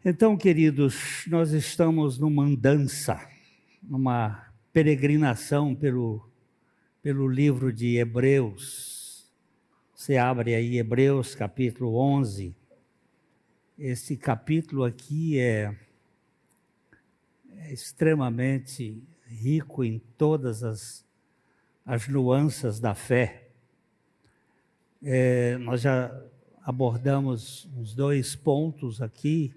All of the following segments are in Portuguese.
Então, queridos, nós estamos numa andança, numa peregrinação pelo livro de Hebreus. Você abre aí Hebreus capítulo 11. Esse capítulo aqui é extremamente rico em todas as nuances da fé. Nós já abordamos uns 2 pontos aqui,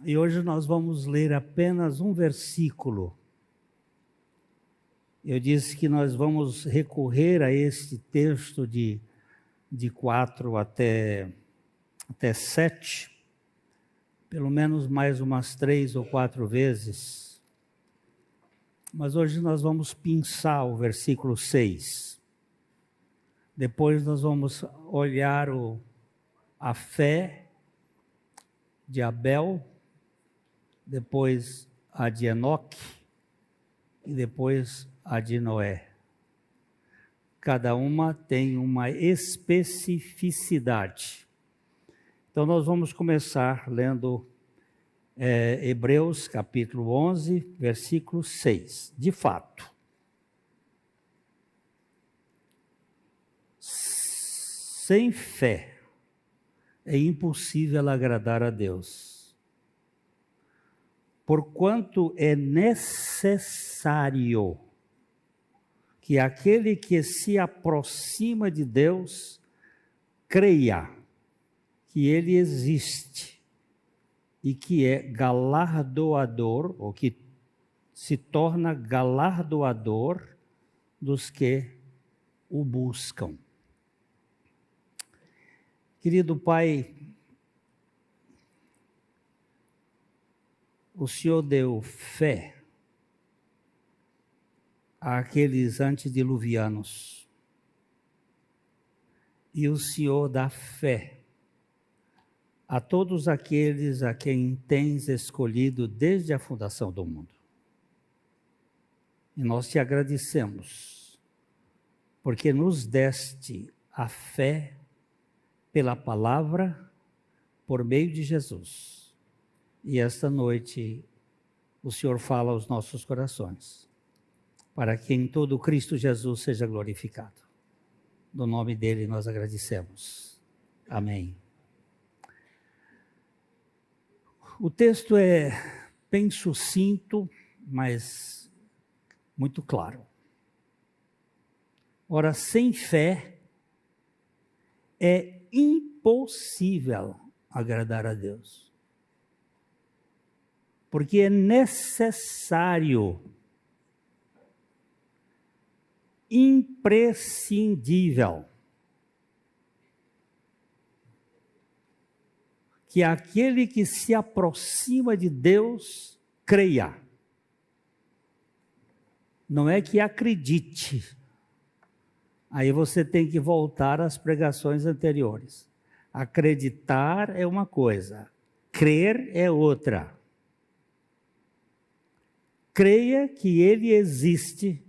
e hoje nós vamos ler apenas um versículo. Eu disse que nós vamos recorrer a este texto de 4 até 7, pelo menos mais umas 3 ou 4 vezes. Mas hoje nós vamos pensar o versículo 6. Depois nós vamos olhar a fé de Abel, depois a de Enoque e depois a de Noé. Cada uma tem uma especificidade. Então nós vamos começar lendo Hebreus capítulo 11, versículo 6. De fato, sem fé é impossível agradar a Deus. Porquanto é necessário que aquele que se aproxima de Deus creia que Ele existe e que é galardoador, ou que se torna galardoador dos que o buscam. Querido Pai, o Senhor deu fé àqueles antediluvianos, e o Senhor dá fé a todos aqueles a quem tens escolhido desde a fundação do mundo. E nós te agradecemos, porque nos deste a fé pela palavra, por meio de Jesus. E esta noite o Senhor fala aos nossos corações, para que em todo Cristo Jesus seja glorificado. No nome dele nós agradecemos. Amém. O texto é bem sucinto, mas muito claro. Ora, sem fé é impossível agradar a Deus. Porque é necessário, imprescindível, que aquele que se aproxima de Deus creia. Não é que acredite. Aí você tem que voltar às pregações anteriores. Acreditar é uma coisa, crer é outra. Creia que Ele existe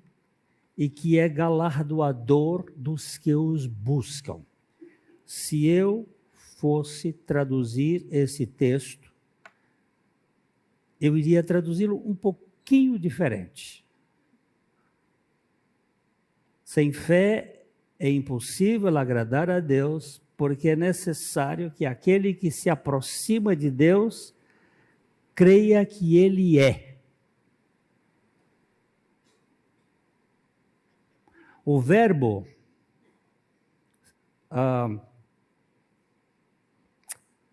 e que é galardoador dos que os buscam. Se eu fosse traduzir esse texto, eu iria traduzi-lo um pouquinho diferente. Sem fé é impossível agradar a Deus, porque é necessário que aquele que se aproxima de Deus creia que Ele é. O verbo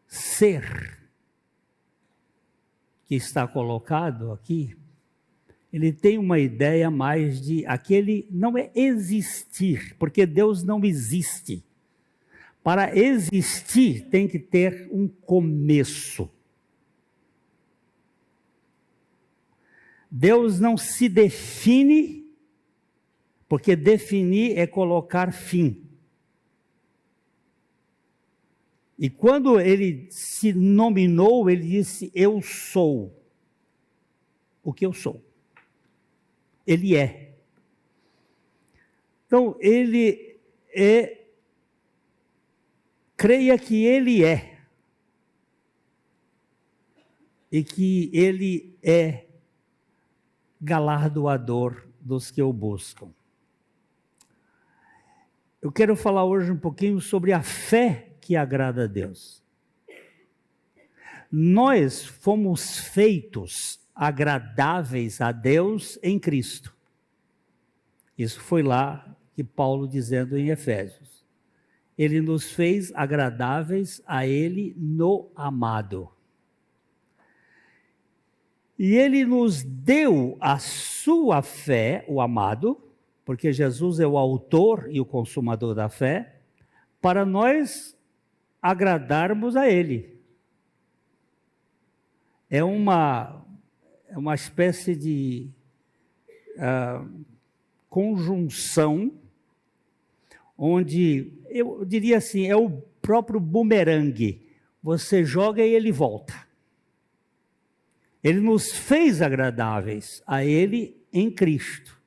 ser, que está colocado aqui, ele tem uma ideia mais de aquele, não é existir, porque Deus não existe. Para existir tem que ter um começo. Deus não se define, porque definir é colocar fim. E quando ele se nominou, ele disse, eu sou o que eu sou. Ele é. Então, ele é, creia que ele é. e que Ele é galardoador dos que o buscam. Eu quero falar hoje um pouquinho sobre a fé que agrada a Deus. Nós fomos feitos agradáveis a Deus em Cristo. Isso foi lá que Paulo dizendo em Efésios. Ele nos fez agradáveis a Ele no amado. E Ele nos deu a sua fé, o amado, porque Jesus é o autor e o consumador da fé, para nós agradarmos a Ele. É uma espécie de conjunção, onde, eu diria assim, é o próprio bumerangue. Você joga e ele volta. Ele nos fez agradáveis a Ele em Cristo.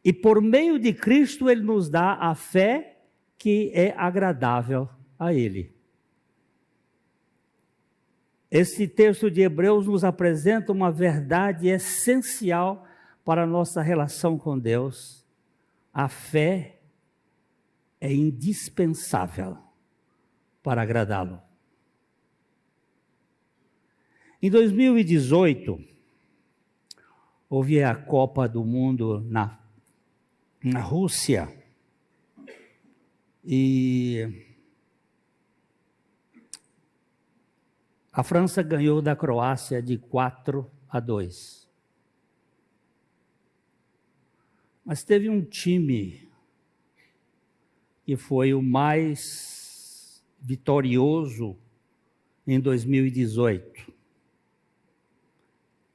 E por meio de Cristo, Ele nos dá a fé que é agradável a Ele. Esse texto de Hebreus nos apresenta uma verdade essencial para a nossa relação com Deus. A fé é indispensável para agradá-lo. Em 2018, houve a Copa do Mundo na Rússia. E a França ganhou da Croácia de 4-2. Mas teve um time que foi o mais vitorioso em 2018.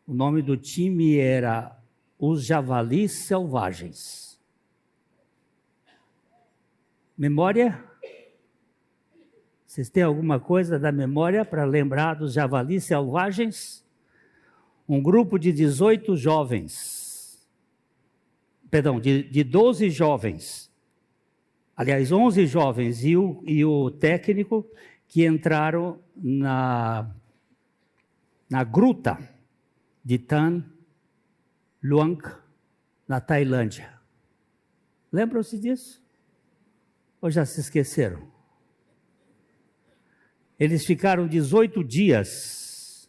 O nome do time era Os Javalis Selvagens. Memória? Vocês têm alguma coisa da memória para lembrar dos Javalis Selvagens? Um grupo de 18 jovens, perdão, de 12 jovens, aliás, 11 jovens e o técnico que entraram na gruta de Tan Luang, na Tailândia. Lembram-se disso? Ou já se esqueceram? Eles ficaram 18 dias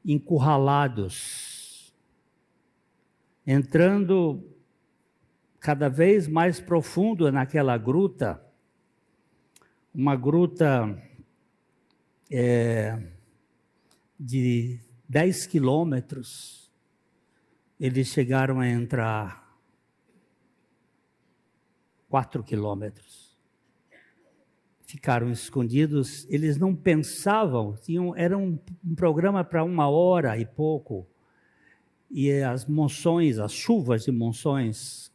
encurralados, entrando cada vez mais profundo naquela gruta, uma gruta de 10 quilômetros. Eles chegaram a entrar 4 quilômetros. Ficaram escondidos, eles não pensavam, era um programa para 1 hora e pouco, e as monções, as chuvas de monções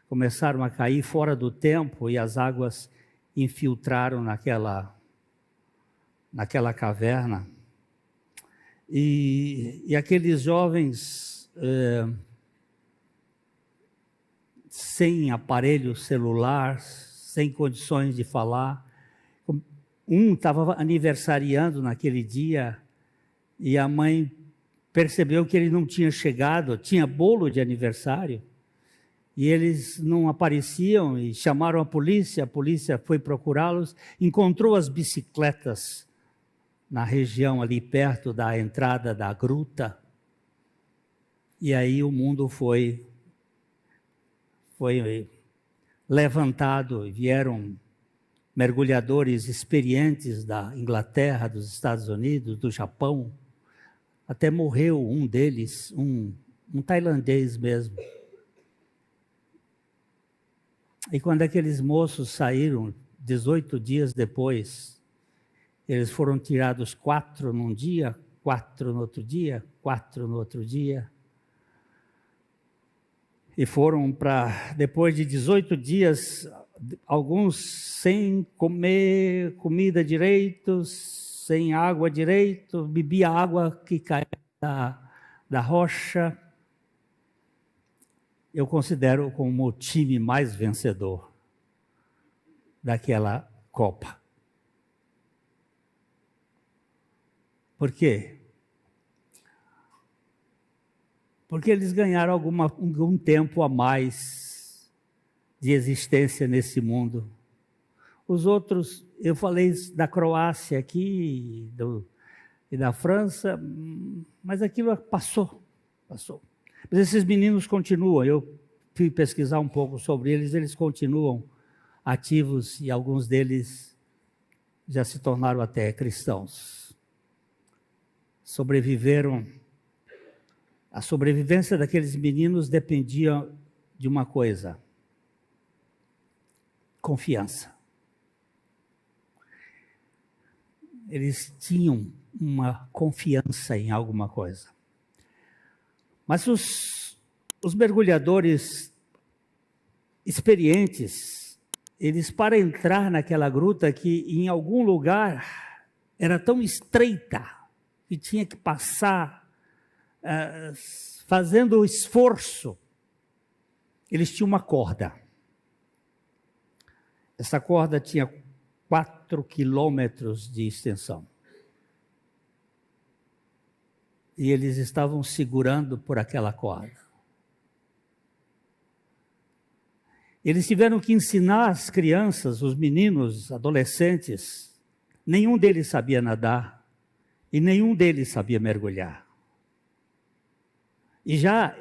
começaram a cair fora do tempo e as águas infiltraram naquela caverna. E aqueles jovens sem aparelho celular, sem condições de falar. Um estava aniversariando naquele dia e a mãe percebeu que ele não tinha chegado, tinha bolo de aniversário, e eles não apareciam e chamaram a polícia foi procurá-los, encontrou as bicicletas na região ali perto da entrada da gruta, e aí o mundo foi levantado, vieram mergulhadores experientes da Inglaterra, dos Estados Unidos, do Japão, até morreu um deles, um tailandês mesmo. E quando aqueles moços saíram, 18 dias depois, eles foram tirados 4 num dia, 4 no outro dia, 4 no outro dia. E foram depois de 18 dias, alguns sem comer comida direito, sem água direito, bebia água que caía da rocha. Eu considero como o time mais vencedor daquela Copa. Por quê? Porque eles ganharam algum tempo a mais de existência nesse mundo. Os outros, eu falei da Croácia aqui e da França, mas aquilo passou. Mas esses meninos continuam, eu fui pesquisar um pouco sobre eles continuam ativos e alguns deles já se tornaram até cristãos. Sobreviveram. A sobrevivência daqueles meninos dependia de uma coisa: confiança. Eles tinham uma confiança em alguma coisa. Mas os mergulhadores experientes, eles, para entrar naquela gruta que em algum lugar era tão estreita que tinha que passar fazendo esforço, eles tinham uma corda. Essa corda tinha 4 quilômetros de extensão. E eles estavam segurando por aquela corda. Eles tiveram que ensinar as crianças, os meninos, adolescentes. Nenhum deles sabia nadar e nenhum deles sabia mergulhar. E já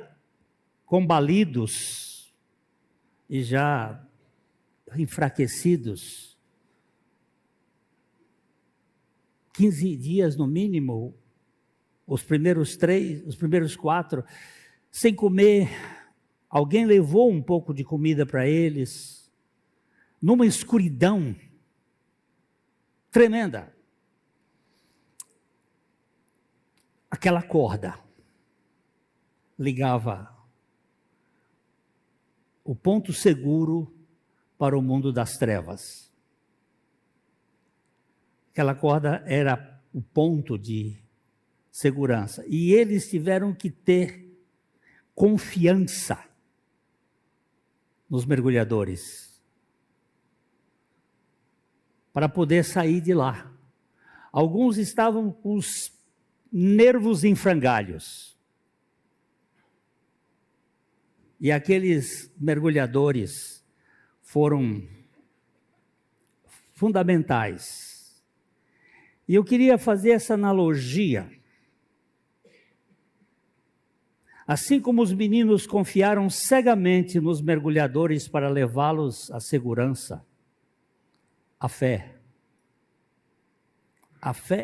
combalidos e já enfraquecidos, 15 dias no mínimo, os primeiros 4, sem comer. Alguém levou um pouco de comida para eles, numa escuridão tremenda. Aquela corda ligava o ponto seguro para o mundo das trevas. Aquela corda era o ponto de segurança. E eles tiveram que ter confiança nos mergulhadores para poder sair de lá. Alguns estavam com os nervos em frangalhos. E aqueles mergulhadores foram fundamentais. E eu queria fazer essa analogia. Assim como os meninos confiaram cegamente nos mergulhadores para levá-los à segurança, a fé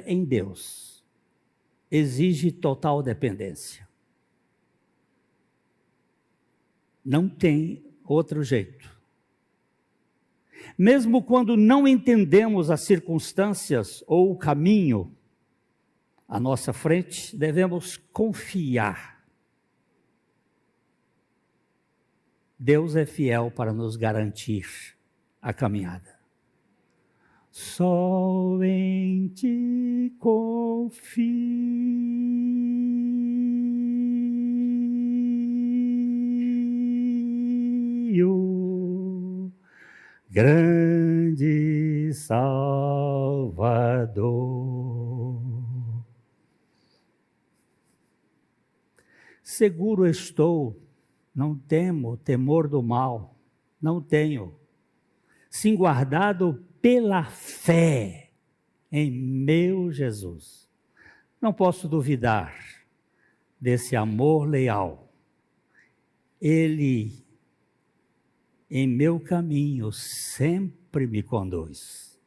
em Deus exige total dependência. Não tem outro jeito. Mesmo quando não entendemos as circunstâncias ou o caminho à nossa frente, devemos confiar. Deus é fiel para nos garantir a caminhada. Só em ti confio, grande Salvador. Seguro estou, não temo temor do mal, não tenho. Sim, guardado pela fé em meu Jesus. Não posso duvidar desse amor leal. Ele, em meu caminho, sempre me conduz.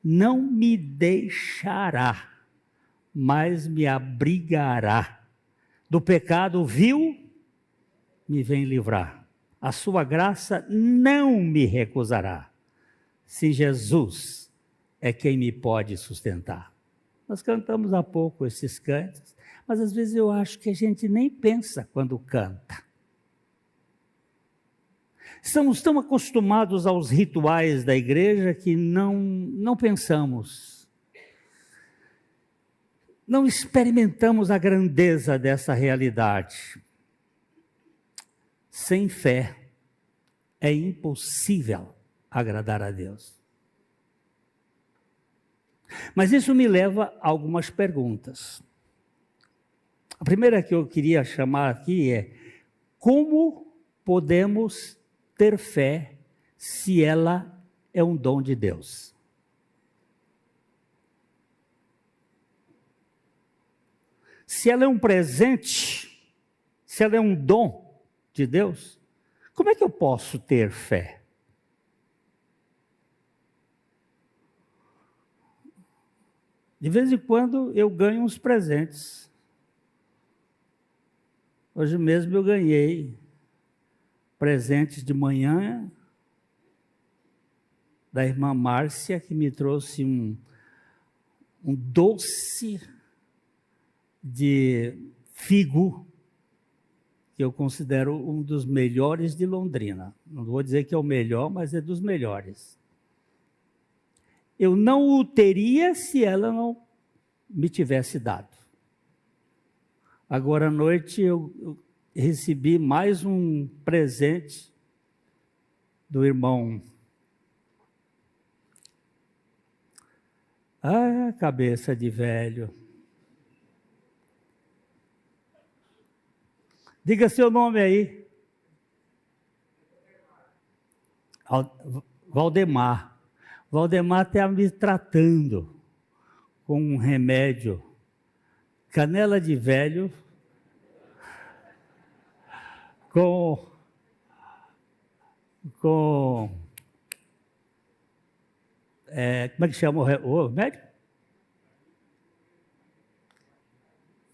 Não me deixará, mas me abrigará. Do pecado vil, me vem livrar. A sua graça não me recusará. Se Jesus é quem me pode sustentar. Nós cantamos há pouco esses cantos, mas às vezes eu acho que a gente nem pensa quando canta. Estamos tão acostumados aos rituais da igreja que não pensamos. Não experimentamos a grandeza dessa realidade. Sem fé é impossível agradar a Deus. Mas isso me leva a algumas perguntas. A primeira que eu queria chamar aqui é: como podemos ter fé se ela é um dom de Deus? Se ela é um presente, se ela é um dom de Deus, como é que eu posso ter fé? De vez em quando eu ganho uns presentes. Hoje mesmo eu ganhei presentes de manhã da irmã Márcia, que me trouxe um doce de figo, que eu considero um dos melhores de Londrina. Não vou dizer que é o melhor, mas é dos melhores. Eu não o teria se ela não me tivesse dado. Agora à noite eu recebi mais um presente do irmão. Ah, cabeça de velho. Diga seu nome aí. Valdemar. Valdemar está me tratando com um remédio. Canela de velho. Com como é que chama o remédio?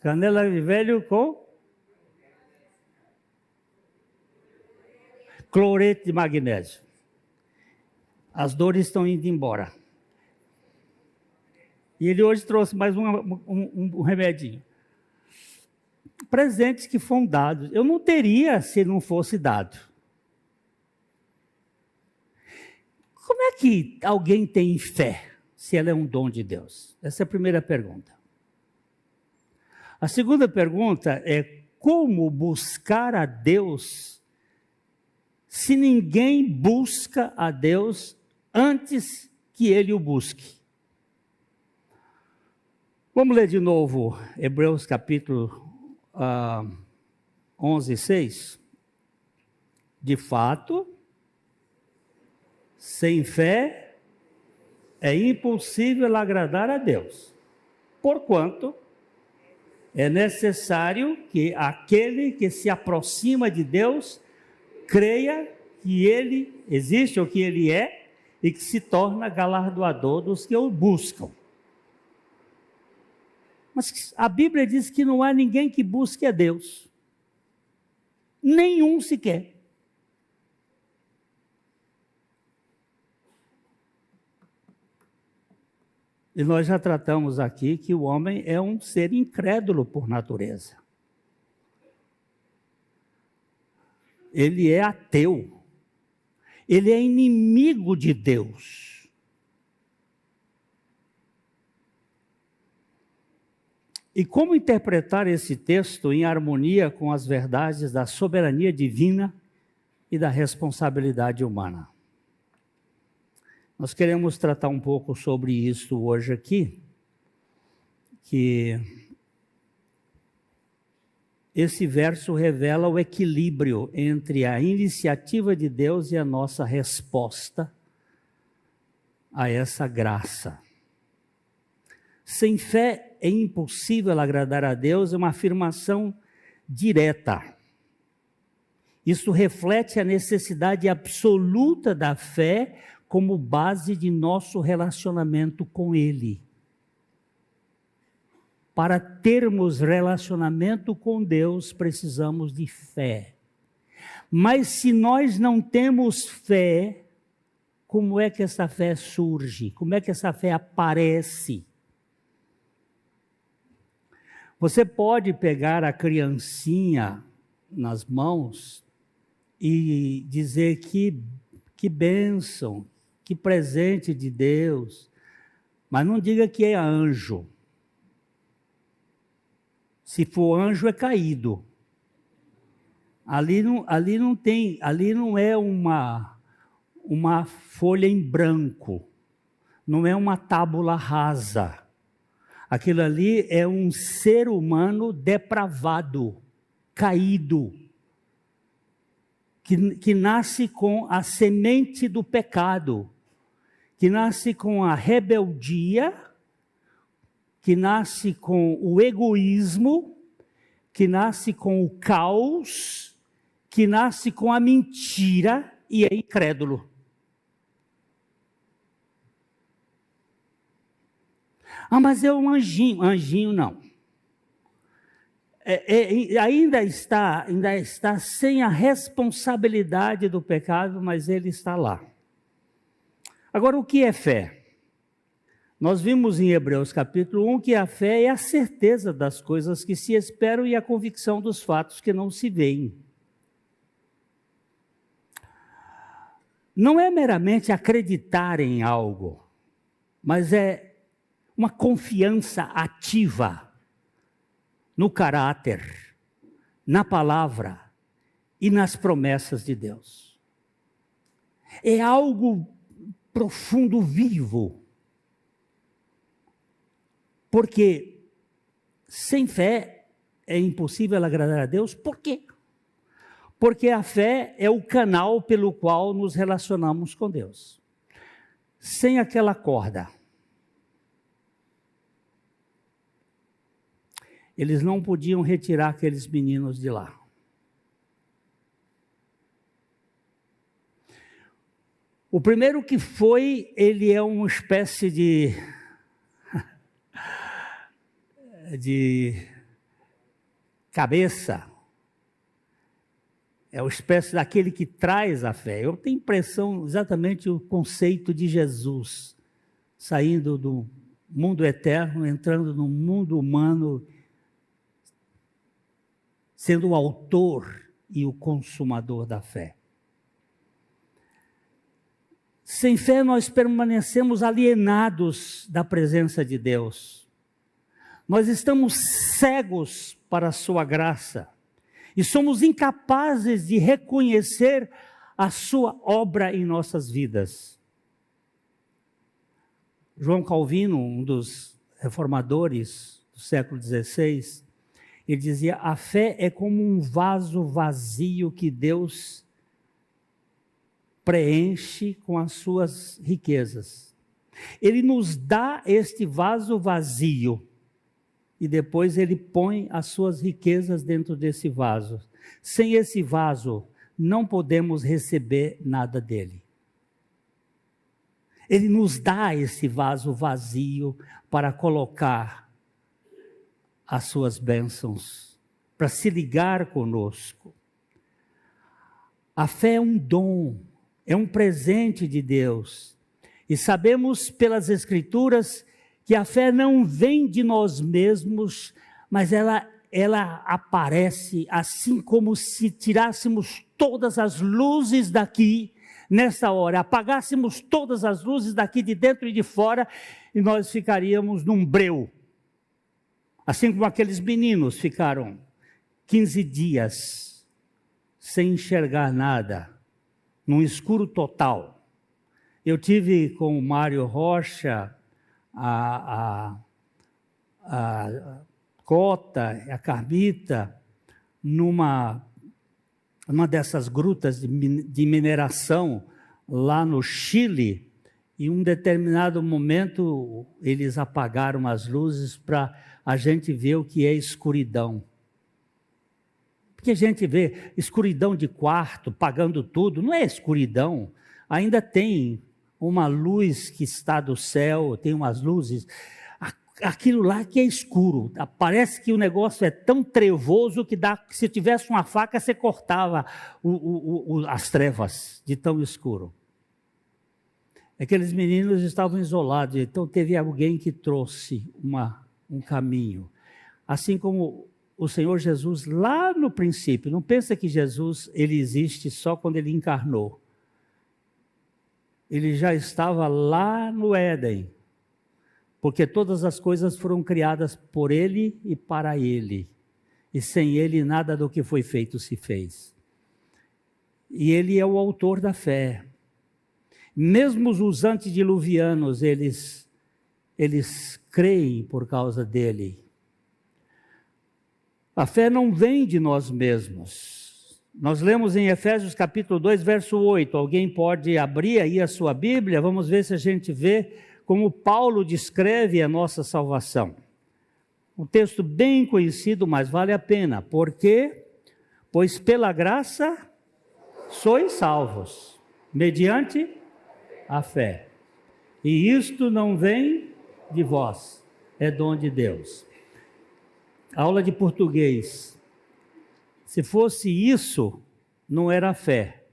Canela de velho com cloreto de magnésio. As dores estão indo embora. E ele hoje trouxe mais um remedinho. Presentes que foram dados. Eu não teria se não fosse dado. Como é que alguém tem fé se ela é um dom de Deus? Essa é a primeira pergunta. A segunda pergunta é: como buscar a Deus se ninguém busca a Deus antes que ele o busque? Vamos ler de novo Hebreus capítulo 11, 6. De fato, sem fé é impossível agradar a Deus, porquanto é necessário que aquele que se aproxima de Deus creia que ele existe ou que ele é e que se torna galardoador dos que o buscam. Mas a Bíblia diz que não há ninguém que busque a Deus. Nenhum sequer. E nós já tratamos aqui que o homem é um ser incrédulo por natureza. Ele é ateu. Ele é inimigo de Deus. E como interpretar esse texto em harmonia com as verdades da soberania divina e da responsabilidade humana? Nós queremos tratar um pouco sobre isso hoje aqui, que esse verso revela o equilíbrio entre a iniciativa de Deus e a nossa resposta a essa graça. Sem fé é impossível agradar a Deus, é uma afirmação direta. Isso reflete a necessidade absoluta da fé como base de nosso relacionamento com Ele. Para termos relacionamento com Deus, precisamos de fé. Mas se nós não temos fé, como é que essa fé surge? Como é que essa fé aparece? Você pode pegar a criancinha nas mãos e dizer que bênção, que presente de Deus, mas não diga que é anjo. Se for anjo, é caído. Ali não é uma folha em branco. não é uma tábula rasa. Aquilo ali é um ser humano depravado, caído, que nasce com a semente do pecado, que nasce com a rebeldia, que nasce com o egoísmo, que nasce com o caos, que nasce com a mentira e é incrédulo. Ah, mas é um anjinho. Anjinho não. Ainda está sem a responsabilidade do pecado, mas ele está lá. Agora, o que é fé? Nós vimos em Hebreus capítulo 1 que a fé é a certeza das coisas que se esperam e a convicção dos fatos que não se veem. Não é meramente acreditar em algo, mas é uma confiança ativa no caráter, na palavra e nas promessas de Deus. É algo profundo, vivo. Porque sem fé é impossível agradar a Deus. Por quê? Porque a fé é o canal pelo qual nos relacionamos com Deus. Sem aquela corda, eles não podiam retirar aqueles meninos de lá. O primeiro que foi, ele é uma espécie de cabeça, é uma espécie daquele que traz a fé. Eu tenho impressão exatamente o conceito de Jesus, saindo do mundo eterno, entrando no mundo humano, sendo o autor e o consumador da fé. Sem fé nós permanecemos alienados da presença de Deus. Nós estamos cegos para a sua graça e somos incapazes de reconhecer a sua obra em nossas vidas. João Calvino, um dos reformadores do século XVI, ele dizia: a fé é como um vaso vazio que Deus preenche com as suas riquezas. Ele nos dá este vaso vazio e depois ele põe as suas riquezas dentro desse vaso. Sem esse vaso, não podemos receber nada dele. Ele nos dá esse vaso vazio para colocar as suas bênçãos, para se ligar conosco. A fé é um dom, é um presente de Deus. E sabemos pelas Escrituras que a fé não vem de nós mesmos, mas ela aparece assim como se tirássemos todas as luzes daqui, nessa hora, apagássemos todas as luzes daqui de dentro e de fora, e nós ficaríamos num breu. Assim como aqueles meninos ficaram 15 dias sem enxergar nada, num escuro total. Eu tive com o Mário Rocha, a Cota, a Carmita, numa dessas grutas de mineração lá no Chile, e em um determinado momento eles apagaram as luzes para a gente ver o que é escuridão. Porque a gente vê escuridão de quarto, pagando tudo, não é escuridão, ainda tem uma luz que está do céu, tem umas luzes, aquilo lá que é escuro, parece que o negócio é tão trevoso que se tivesse uma faca você cortava as trevas de tão escuro. Aqueles meninos estavam isolados, então teve alguém que trouxe um caminho, assim como o Senhor Jesus lá no princípio. Não pensa que Jesus ele existe só quando ele encarnou. Ele já estava lá no Éden, porque todas as coisas foram criadas por ele e para ele, e sem ele nada do que foi feito se fez. E ele é o autor da fé. Mesmo os antediluvianos, eles creem por causa dele. A fé não vem de nós mesmos. Nós lemos em Efésios capítulo 2, verso 8. Alguém pode abrir aí a sua Bíblia? Vamos ver se a gente vê como Paulo descreve a nossa salvação. Um texto bem conhecido, mas vale a pena. Por quê? Pois pela graça sois salvos, mediante a fé. E isto não vem de vós, é dom de Deus. Aula de português. Se fosse isso, não era fé.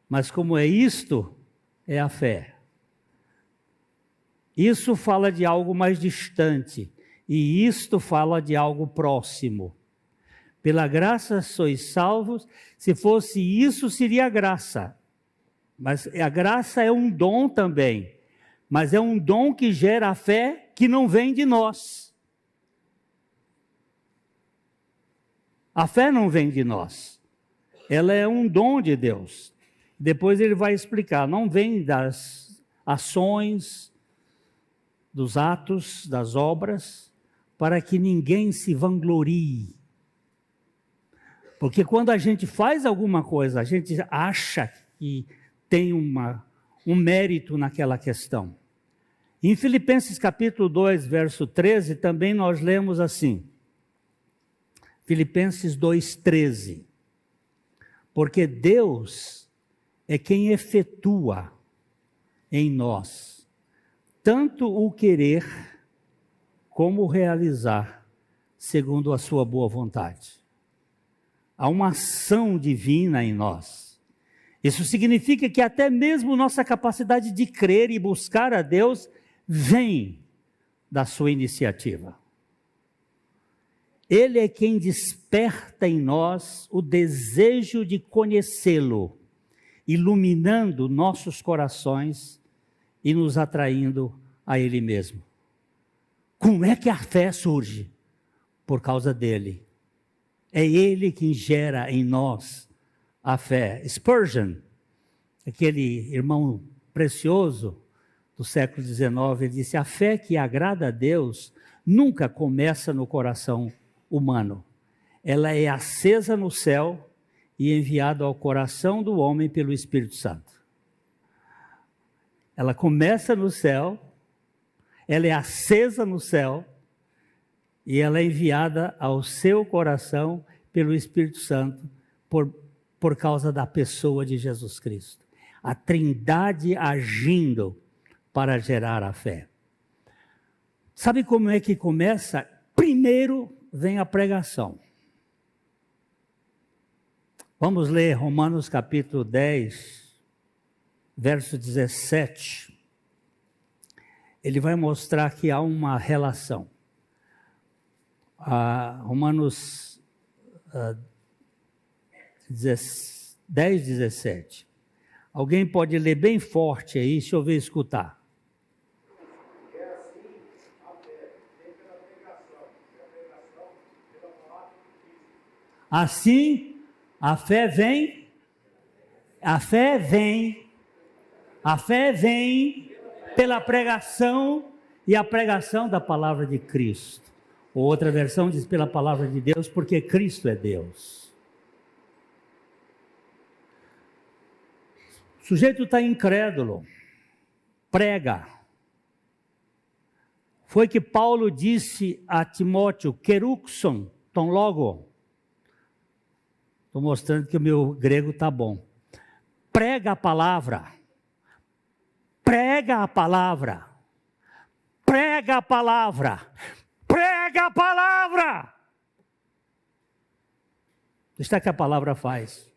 Mas como é isto, é a fé. Isso fala de algo mais distante. E isto fala de algo próximo. Pela graça sois salvos. Se fosse isso, seria graça. Mas a graça é um dom também. Mas é um dom que gera a fé que não vem de nós. A fé não vem de nós. Ela é um dom de Deus. Depois ele vai explicar. Não vem das ações, dos atos, das obras, para que ninguém se vanglorie. Porque quando a gente faz alguma coisa, a gente acha que tem um mérito naquela questão. Em Filipenses capítulo 2, verso 13, também nós lemos assim. Filipenses 2,13. Porque Deus é quem efetua em nós tanto o querer como o realizar, segundo a sua boa vontade. Há uma ação divina em nós. Isso significa que até mesmo nossa capacidade de crer e buscar a Deus vem da sua iniciativa. Ele é quem desperta em nós o desejo de conhecê-lo, iluminando nossos corações e nos atraindo a Ele mesmo. Como é que a fé surge? Por causa dele. É Ele quem gera em nós a fé. Spurgeon, aquele irmão precioso do século XIX, ele disse: a fé que agrada a Deus nunca começa no coração humano. Ela é acesa no céu e enviada ao coração do homem pelo Espírito Santo. Ela começa no céu, ela é acesa no céu e ela é enviada ao seu coração pelo Espírito Santo por causa da pessoa de Jesus Cristo. A Trindade agindo para gerar a fé. Sabe como é que começa? Primeiro vem a pregação. Vamos ler Romanos capítulo 10, verso 17. Ele vai mostrar que há uma relação. Romanos 10, 17. Alguém pode ler bem forte aí, deixa eu ver escutar. Assim, a fé vem pela pregação e a pregação da palavra de Cristo. Outra versão diz pela palavra de Deus, porque Cristo é Deus. O sujeito está incrédulo, prega. Foi que Paulo disse a Timóteo, queruxon, ton logo. Estou mostrando que o meu grego está bom. Prega a palavra. Prega a palavra. Prega a palavra. Prega a palavra. Isso é que a palavra faz.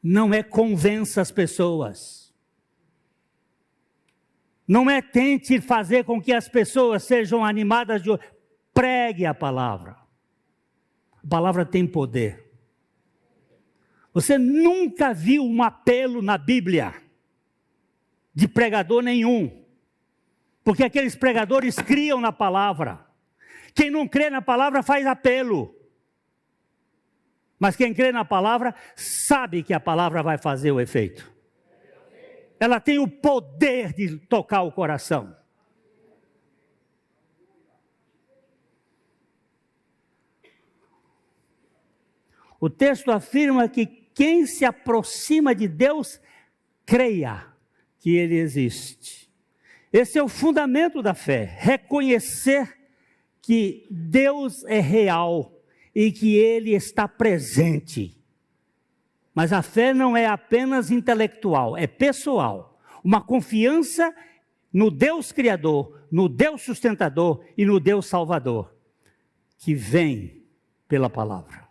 Não é convença as pessoas. Não é tente fazer com que as pessoas sejam animadas de... Pregue a palavra. A palavra tem poder. Você nunca viu um apelo na Bíblia de pregador nenhum. Porque aqueles pregadores criam na palavra. Quem não crê na palavra faz apelo. Mas quem crê na palavra sabe que a palavra vai fazer o efeito. ela tem o poder de tocar o coração. O texto afirma que quem se aproxima de Deus, creia que Ele existe. Esse é o fundamento da fé, reconhecer que Deus é real e que Ele está presente. Mas a fé não é apenas intelectual, é pessoal. Uma confiança no Deus Criador, no Deus Sustentador e no Deus Salvador, que vem pela palavra.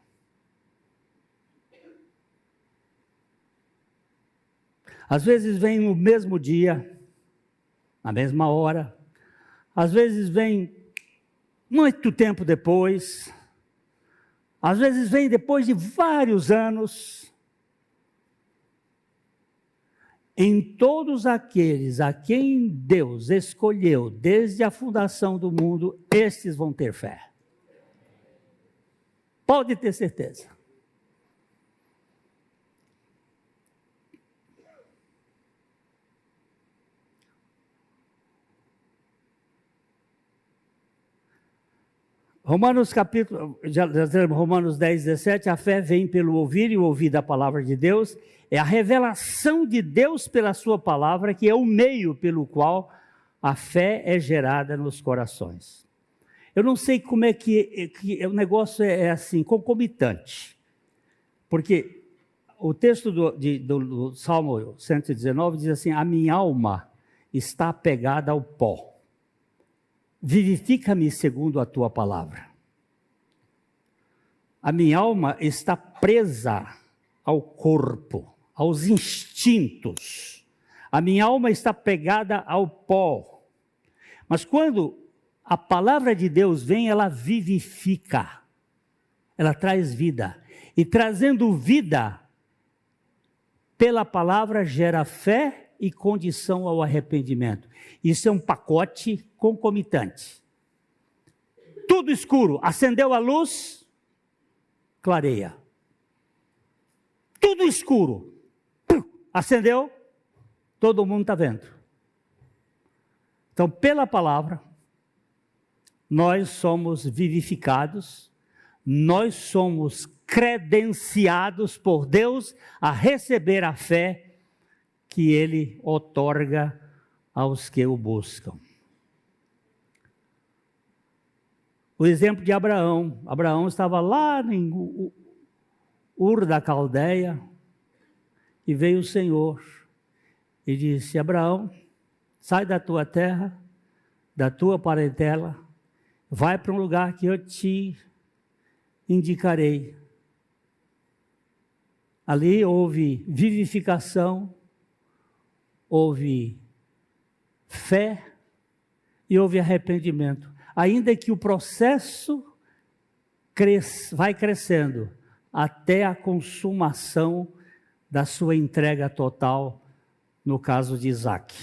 Às vezes vem no mesmo dia, na mesma hora. Às vezes vem muito tempo depois. Às vezes vem depois de vários anos. Em todos aqueles a quem Deus escolheu desde a fundação do mundo, estes vão ter fé. Pode ter certeza. Romanos 10, 17, a fé vem pelo ouvir e ouvir da palavra de Deus, é a revelação de Deus pela sua palavra, que é o meio pelo qual a fé é gerada nos corações. Eu não sei como é que o negócio é assim, concomitante, porque o texto do Salmo 119 diz assim, a minha alma está apegada ao pó. Vivifica-me segundo a tua palavra. A minha alma está presa ao corpo, aos instintos. A minha alma está pegada ao pó. Mas quando a palavra de Deus vem, ela vivifica. Ela traz vida. E trazendo vida, pela palavra gera fé e condição ao arrependimento. Isso é um pacote concomitante. Tudo escuro, acendeu a luz, clareia. Tudo escuro, acendeu, todo mundo está vendo. Então, pela palavra, nós somos vivificados, nós somos credenciados por Deus a receber a fé que Ele outorga aos que o buscam. O exemplo de Abraão. Abraão estava lá em Ur da Caldeia e veio o Senhor e disse, Abraão, sai da tua terra, da tua parentela, vai para um lugar que eu te indicarei. Ali houve vivificação, houve fé e houve arrependimento. Ainda que o processo vai crescendo até a consumação da sua entrega total, no caso de Isaac.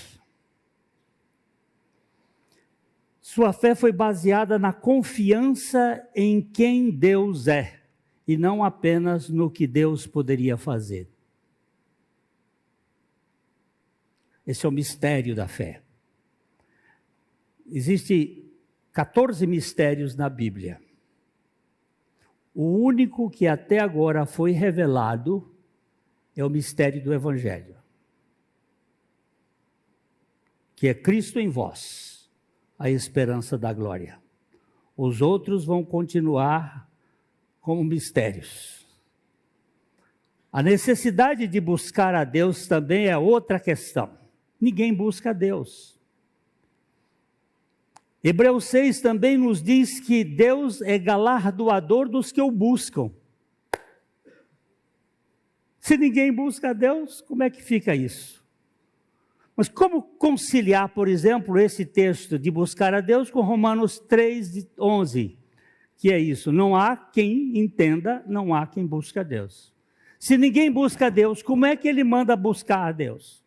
Sua fé foi baseada na confiança em quem Deus é, e não apenas no que Deus poderia fazer. Esse é o mistério da fé. Existem 14 mistérios na Bíblia. O único que até agora foi revelado é o mistério do Evangelho, que é Cristo em vós, a esperança da glória. Os outros vão continuar como mistérios. A necessidade de buscar a Deus também é outra questão. Ninguém busca a Deus. Hebreus 6 também nos diz que Deus é galardoador dos que o buscam. Se ninguém busca a Deus, como é que fica isso? Mas como conciliar, por exemplo, esse texto de buscar a Deus com Romanos 3:11? Que é isso, não há quem entenda, não há quem busque a Deus. Se ninguém busca a Deus, como é que Ele manda buscar a Deus?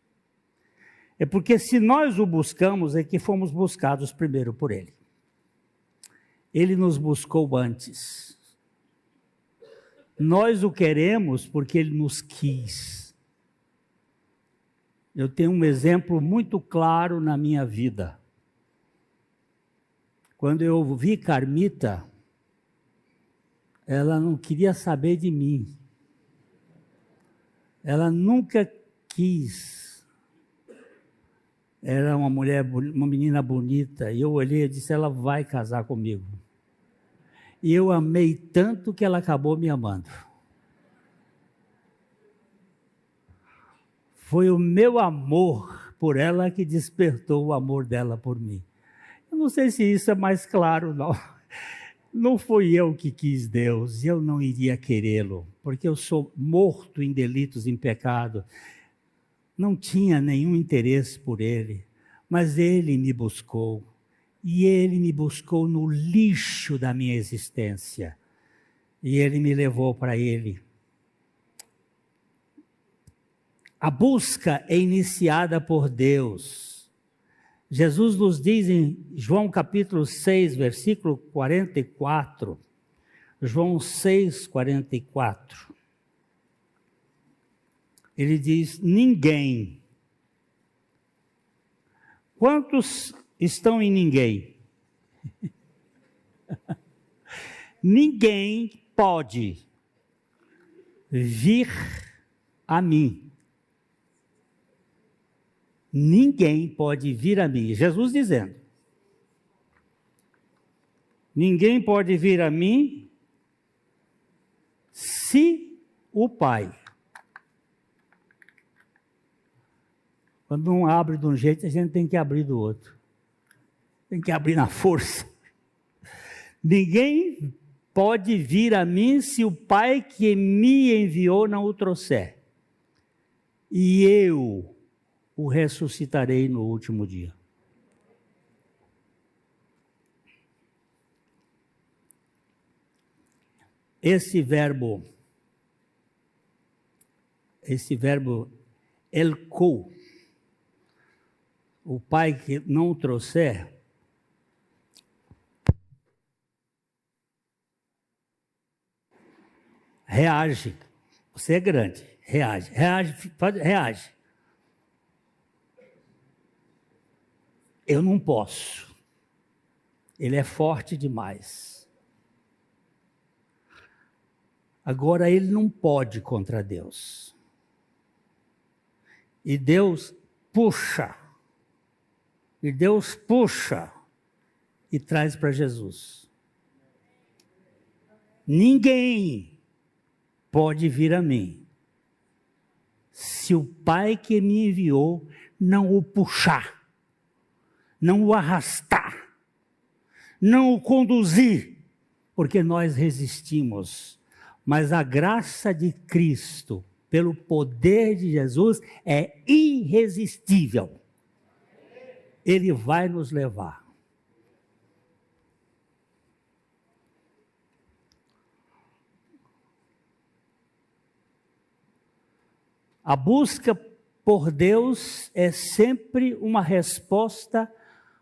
É porque se nós o buscamos, é que fomos buscados primeiro por Ele. Ele nos buscou antes. Nós o queremos porque Ele nos quis. Eu tenho um exemplo muito claro na minha vida. Quando eu vi Carmita, ela não queria saber de mim. Ela nunca quis. Era uma mulher, uma menina bonita, e eu olhei e disse, ela vai casar comigo. E eu amei tanto que ela acabou me amando. Foi o meu amor por ela que despertou o amor dela por mim. Eu não sei se isso é mais claro, não. Não fui eu que quis Deus, eu não iria querê-lo, porque eu sou morto em delitos, em pecado. Não tinha nenhum interesse por ele, mas ele me buscou. E ele me buscou no lixo da minha existência. E ele me levou para ele. A busca é iniciada por Deus. Jesus nos diz em João capítulo 6, versículo 44. João 6, 44. Ele diz, ninguém. Quantos estão em ninguém? Ninguém pode vir a mim. Ninguém pode vir a mim. Jesus dizendo. Ninguém pode vir a mim se o Pai. Quando um abre de um jeito, a gente tem que abrir do outro. Tem que abrir na força. Ninguém pode vir a mim se o Pai que me enviou não o trouxer. E eu o ressuscitarei no último dia. Esse verbo elko, o Pai que não o trouxer, reage. Você é grande, reage. Reage. Eu não posso. Ele é forte demais. Agora, ele não pode contra Deus. E Deus puxa. E traz para Jesus. Ninguém pode vir a mim se o Pai que me enviou não o puxar. Não o arrastar, não o conduzir, porque nós resistimos. Mas a graça de Cristo, pelo poder de Jesus, é irresistível. Ele vai nos levar. A busca por Deus é sempre uma resposta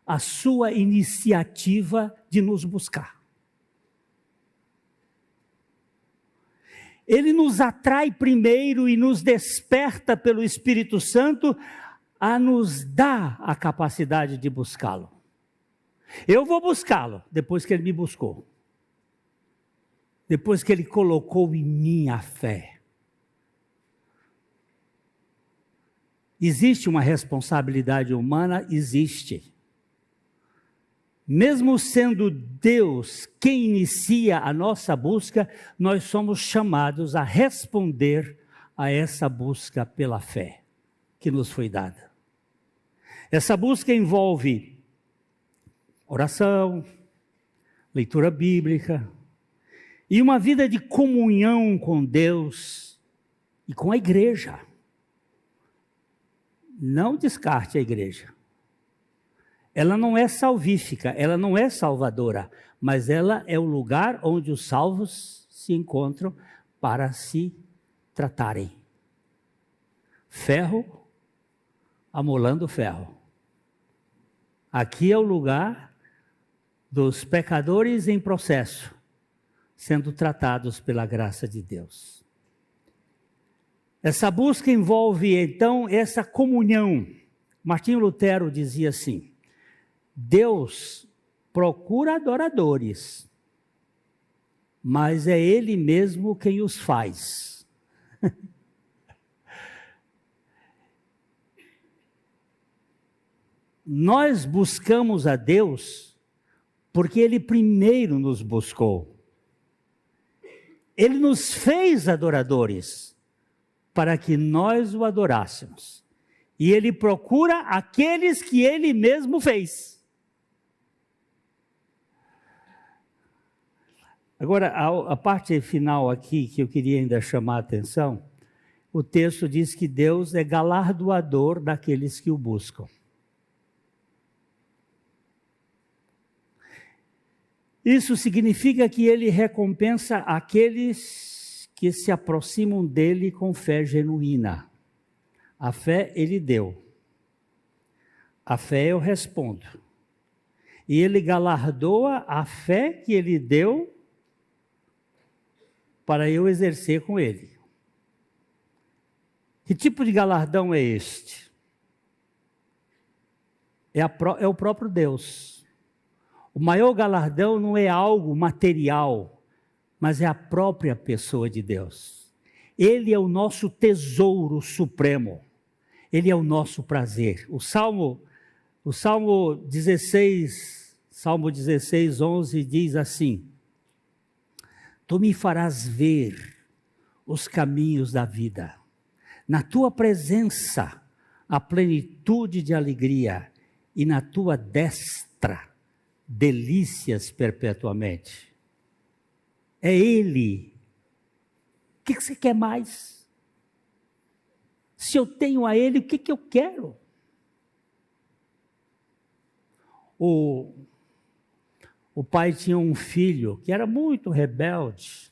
a sua iniciativa de nos buscar. Ele nos atrai primeiro e nos desperta pelo Espírito Santo a nos dar a capacidade de buscá-lo. Eu vou buscá-lo depois que ele me buscou. Depois que ele colocou em mim a fé. Existe uma responsabilidade humana? Existe. Mesmo sendo Deus quem inicia a nossa busca, nós somos chamados a responder a essa busca pela fé que nos foi dada. Essa busca envolve oração, leitura bíblica e uma vida de comunhão com Deus e com a igreja. Não descarte a igreja. Ela não é salvífica, ela não é salvadora, mas ela é o lugar onde os salvos se encontram para se tratarem. Ferro amolando ferro. Aqui é o lugar dos pecadores em processo, sendo tratados pela graça de Deus. Essa busca envolve, então, essa comunhão. Martinho Lutero dizia assim: Deus procura adoradores, mas é Ele mesmo quem os faz. Nós buscamos a Deus porque Ele primeiro nos buscou. Ele nos fez adoradores para que nós o adorássemos. E Ele procura aqueles que Ele mesmo fez. Agora, a parte final aqui que eu queria ainda chamar a atenção, o texto diz que Deus é galardoador daqueles que o buscam. Isso significa que Ele recompensa aqueles que se aproximam dEle com fé genuína. A fé Ele deu. A fé eu respondo. E Ele galardoa a fé que Ele deu para eu exercer com Ele. Que tipo de galardão é este? É o próprio Deus. O maior galardão não é algo material, mas é a própria pessoa de Deus. Ele é o nosso tesouro supremo. Ele é o nosso prazer. O Salmo 16, 11 diz assim: Tu me farás ver os caminhos da vida. Na tua presença, a plenitude de alegria, e na tua destra, delícias perpetuamente. É Ele. O que você quer mais? Se eu tenho a Ele, o que eu quero? O pai tinha um filho que era muito rebelde.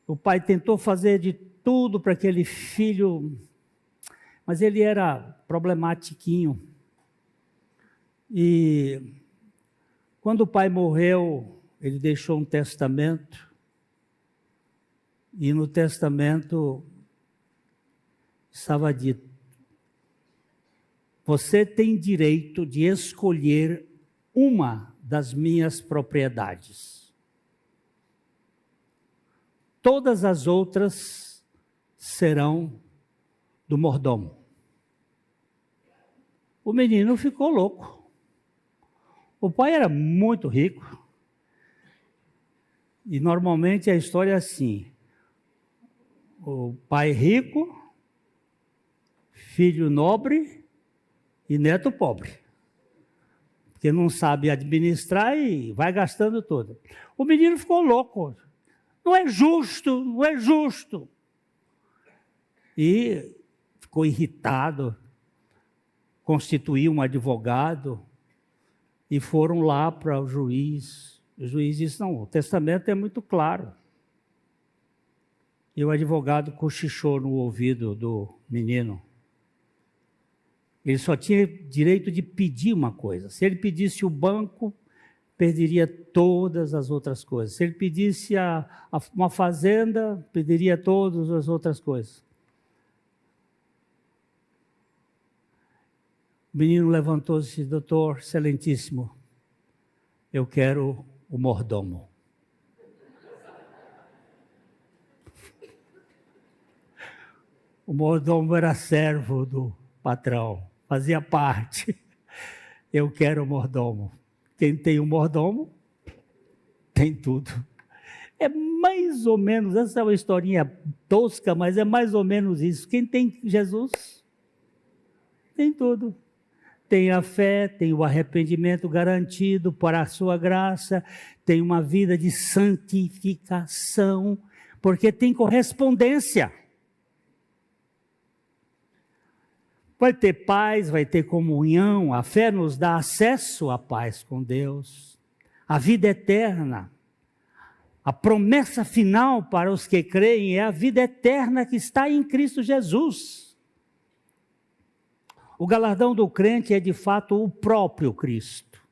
O pai tentou fazer de tudo para aquele filho, mas ele era problematiquinho. E quando o pai morreu, ele deixou um testamento. E no testamento estava dito: você tem direito de escolher uma das minhas propriedades. Todas as outras serão do mordomo. O menino ficou louco. O pai era muito rico. E normalmente a história é assim: o pai rico, filho nobre e neto pobre. Porque não sabe administrar e vai gastando tudo. O menino ficou louco. Não é justo, não é justo. E ficou irritado, constituiu um advogado e foram lá para o juiz. O juiz disse: não, o testamento é muito claro. E o advogado cochichou no ouvido do menino. Ele só tinha direito de pedir uma coisa. Se ele pedisse o banco, perderia todas as outras coisas. Se ele pedisse uma fazenda, perderia todas as outras coisas. O menino levantou-se e disse: doutor, excelentíssimo, eu quero o mordomo. O mordomo era servo do patrão, fazia parte. Eu quero o mordomo. Quem tem o mordomo, tem tudo. É mais ou menos, essa é uma historinha tosca, mas é mais ou menos isso. Quem tem Jesus, tem tudo. Tem a fé, tem o arrependimento garantido para a sua graça, tem uma vida de santificação, porque tem correspondência. Vai ter paz, vai ter comunhão, a fé nos dá acesso à paz com Deus, a vida eterna. A promessa final para os que creem é a vida eterna que está em Cristo Jesus. O galardão do crente é de fato o próprio Cristo.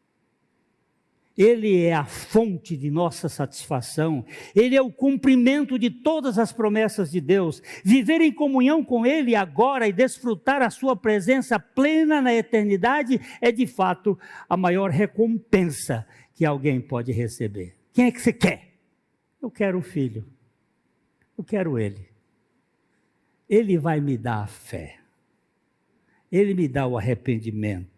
Ele é a fonte de nossa satisfação, Ele é o cumprimento de todas as promessas de Deus. Viver em comunhão com Ele agora e desfrutar a sua presença plena na eternidade é de fato a maior recompensa que alguém pode receber. Quem é que você quer? Eu quero o Filho, eu quero Ele. Ele vai me dar a fé, Ele me dá o arrependimento.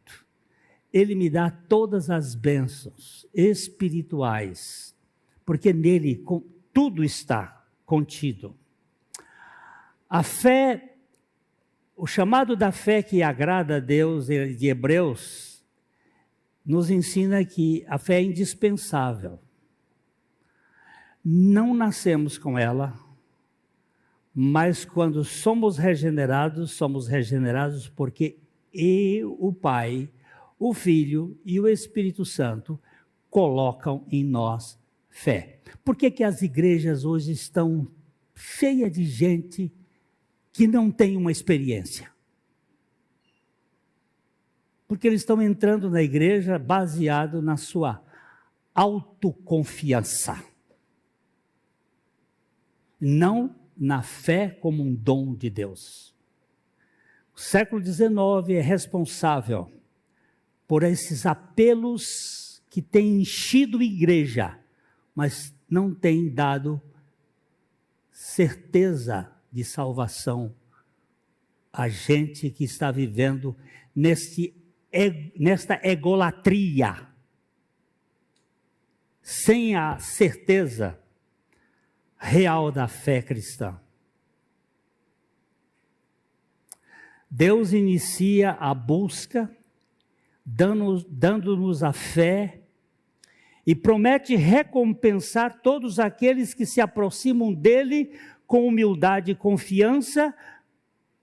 Ele me dá todas as bênçãos espirituais, porque nele tudo está contido. A fé, o chamado da fé que agrada a Deus, de Hebreus, nos ensina que a fé é indispensável. Não nascemos com ela, mas quando somos regenerados porque o Pai, o Filho e o Espírito Santo colocam em nós fé. Por que as igrejas hoje estão cheias de gente que não tem uma experiência? Porque eles estão entrando na igreja baseado na sua autoconfiança, não na fé como um dom de Deus. O século XIX é responsável por esses apelos que têm enchido a igreja, mas não têm dado certeza de salvação a gente que está vivendo nesta egolatria, sem a certeza real da fé cristã. Deus inicia a busca, dando-nos a fé, e promete recompensar todos aqueles que se aproximam dele com humildade e confiança,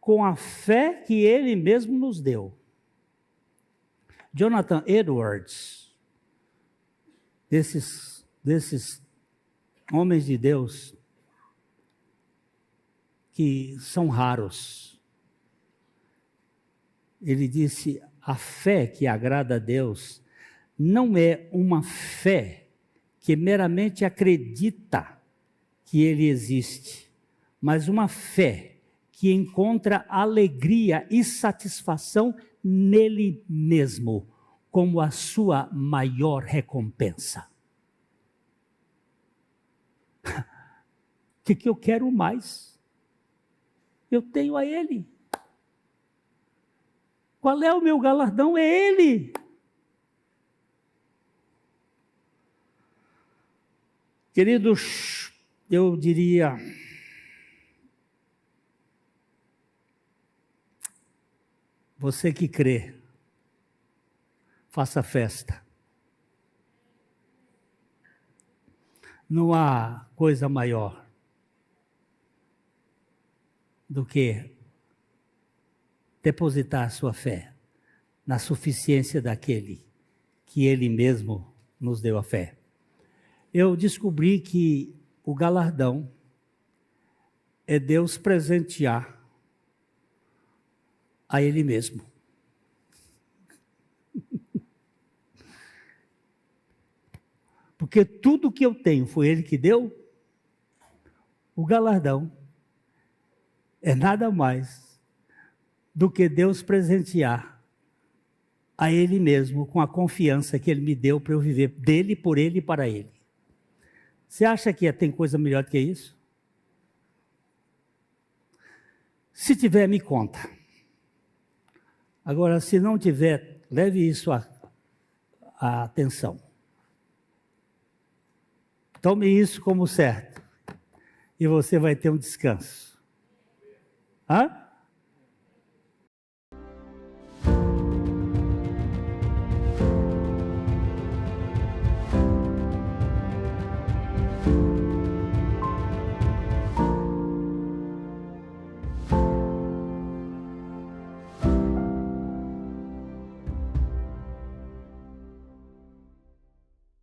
com a fé que ele mesmo nos deu. Jonathan Edwards, desses homens de Deus, que são raros, ele disse: a fé que agrada a Deus não é uma fé que meramente acredita que Ele existe, mas uma fé que encontra alegria e satisfação nele mesmo, como a sua maior recompensa. O que eu quero mais? Eu tenho a Ele. Qual é o meu galardão? É Ele. Queridos, eu diria, você que crê, faça festa. Não há coisa maior do que depositar a sua fé na suficiência daquele que Ele mesmo nos deu a fé. Eu descobri que o galardão é Deus presentear a Ele mesmo. Porque tudo que eu tenho foi Ele que deu. O galardão é nada mais do que Deus presentear a Ele mesmo com a confiança que Ele me deu para eu viver dele, por Ele e para Ele. Você acha que tem coisa melhor do que isso? Se tiver, me conta. Agora, se não tiver, leve isso à atenção. Tome isso como certo. E você vai ter um descanso. Hã?